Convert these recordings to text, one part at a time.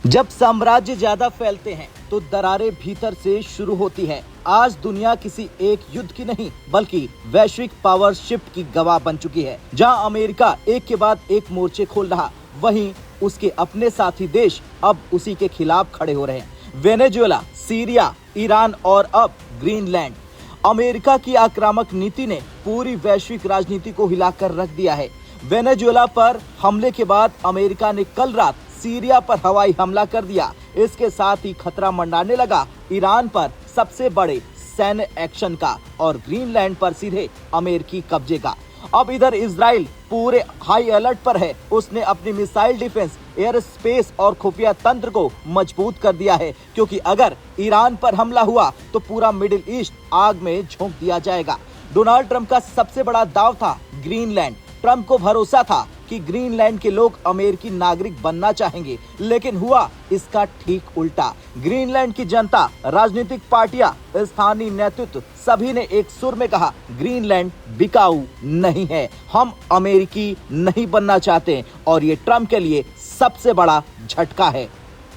जब साम्राज्य ज्यादा फैलते हैं तो दरारें भीतर से शुरू होती है। आज दुनिया किसी एक युद्ध की नहीं बल्कि वैश्विक पावर शिफ्ट की गवाह बन चुकी है। जहां अमेरिका एक के बाद एक मोर्चे खोल रहा, वहीं उसके अपने साथी देश अब उसी के खिलाफ खड़े हो रहे हैं। वेनेजुएला, सीरिया, ईरान और अब ग्रीनलैंड। अमेरिका की आक्रामक नीति ने पूरी वैश्विक राजनीति को हिलाकर रख दिया है। वेनेजुएला पर हमले के बाद अमेरिका ने कल रात सीरिया पर हवाई हमला कर दिया। इसके साथ ही खतरा मंडाने लगा ईरान पर सबसे बड़े सैन्य एक्शन का और ग्रीनलैंड पर सीधे अमेरिकी कब्जे का। अब इधर इजराइल पूरे हाई अलर्ट पर है। उसने अपनी मिसाइल डिफेंस, एयर स्पेस और खुफिया तंत्र को मजबूत कर दिया है, क्योंकि अगर ईरान पर हमला हुआ तो पूरा मिडिल ईस्ट आग में झोंक दिया जाएगा। डोनाल्ड ट्रंप का सबसे बड़ा दाव था ग्रीनलैंड। ट्रंप को भरोसा था कि ग्रीनलैंड के लोग अमेरिकी नागरिक बनना चाहेंगे, लेकिन हुआ इसका ठीक उल्टा। ग्रीनलैंड की जनता, राजनीतिक पार्टियां, स्थानीय नेतृत्व सभी ने एक सुर में कहा, ग्रीनलैंड बिकाऊ नहीं है, हम अमेरिकी नहीं बनना चाहते। और ये ट्रंप के लिए सबसे बड़ा झटका है।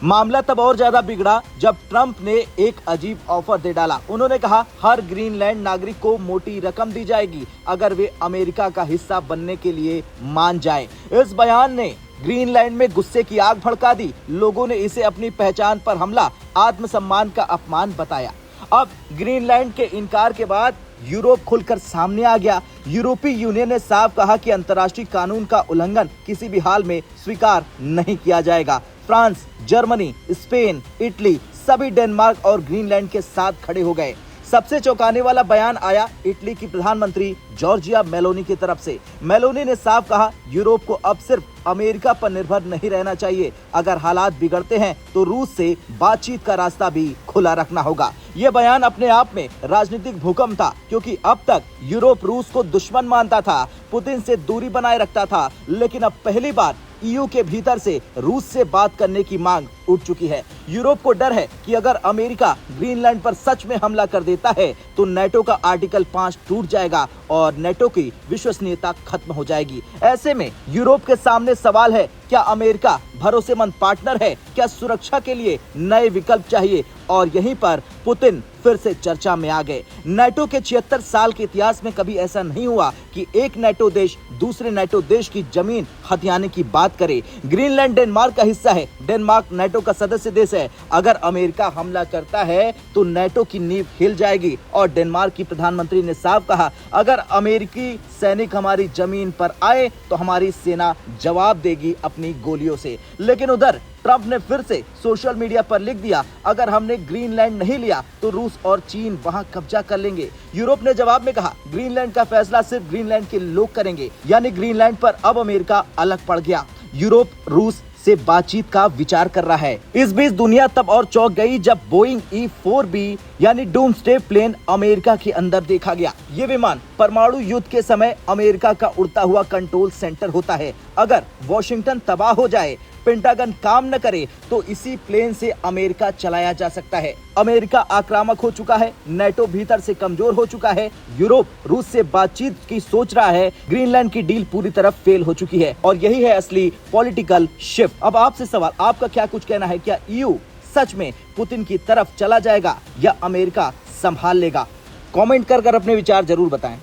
मामला तब और ज्यादा बिगड़ा जब ट्रंप ने एक अजीब ऑफर दे डाला। उन्होंने कहा हर ग्रीनलैंड नागरिक को मोटी रकम दी जाएगी अगर वे अमेरिका का हिस्सा बनने के लिए मान जाएं। इस बयान ने ग्रीनलैंड में गुस्से की आग भड़का दी। लोगों ने इसे अपनी पहचान पर हमला, आत्मसम्मान का अपमान बताया। अब ग्रीनलैंड के इनकार के बाद यूरोप खुलकर सामने आ गया। यूरोपीय यूनियन ने साफ कहा कि अंतर्राष्ट्रीय कानून का उल्लंघन किसी भी हाल में स्वीकार नहीं किया जाएगा। फ्रांस, जर्मनी, स्पेन, इटली सभी डेनमार्क और ग्रीनलैंड के साथ खड़े हो गए। सबसे चौंकाने वाला बयान आया इटली की प्रधानमंत्री जॉर्जिया मेलोनी की तरफ से। मेलोनी ने साफ कहा, यूरोप को अब सिर्फ अमेरिका पर निर्भर नहीं रहना चाहिए। अगर हालात बिगड़ते हैं तो रूस से बातचीत का रास्ता भी खुला रखना होगा। ये बयान अपने आप में राजनीतिक भूकंप था, क्योंकि अब तक यूरोप रूस को दुश्मन मानता था, पुतिन से दूरी बनाए रखता था, लेकिन अब पहली बार ईयू के भीतर से रूस से बात करने की मांग उठ चुकी है। यूरोप को डर है कि अगर अमेरिका ग्रीनलैंड पर सच में हमला कर देता है तो नेटो का आर्टिकल 5 टूट जाएगा और नेटो की विश्वसनीयता खत्म हो जाएगी। ऐसे में यूरोप के सामने सवाल है, क्या अमेरिका भरोसेमंद पार्टनर है? क्या सुरक्षा के लिए नए विकल्प चाहिए? और यहीं पर पुतिन फिर से चर्चा में आ गए। नेटो के 76 साल के इतिहास में कभी ऐसा नहीं हुआ कि एक नेटो देश दूसरे नेटो देश की जमीन हथियाने की बात करे। ग्रीनलैंड डेनमार्क का हिस्सा है। डेनमार्क नेटो का सदस्य देश है। अगर अमेरिका हमला करता है तो नेटो की नींव हिल जाएगी। और डेनमार्क की प्रधानमंत्री ने साफ कहा, अगर अमेरिकी सैनिक हमारी जमीन पर आए तो हमारी सेना जवाब देगी अपनी गोलियों से। लेकिन उधर ट्रंप ने फिर से सोशल मीडिया पर लिख दिया, अगर हमने ग्रीनलैंड नहीं लिया तो रूस और चीन वहां कब्जा कर लेंगे। यूरोप ने जवाब में कहा, ग्रीनलैंड का फैसला सिर्फ ग्रीनलैंड के लोग करेंगे। यानी ग्रीनलैंड पर अब अमेरिका अलग पड़ गया। यूरोप रूस से बातचीत का विचार कर रहा है। इस बीच दुनिया तब और चौंक गई जब बोइंग E-4B यानी डूम्सडे प्लेन अमेरिका के अंदर देखा गया। ये विमान परमाणु युद्ध के समय अमेरिका का उड़ता हुआ कंट्रोल सेंटर होता है। अगर वॉशिंगटन तबाह हो जाए, पेंटागन काम न करे, तो इसी प्लेन से अमेरिका चलाया जा सकता है। अमेरिका आक्रामक हो चुका है, नेटो भीतर से कमजोर हो चुका है, यूरोप रूस से बातचीत की सोच रहा है, ग्रीनलैंड की डील पूरी तरह फेल हो चुकी है और यही है असली पॉलिटिकल शिफ्ट। अब आपसे सवाल, आपका क्या कुछ कहना है? क्या ईयू सच में पुतिन की तरफ चला जाएगा या अमेरिका संभाल लेगा? कमेंट कर अपने विचार जरूर बताएं।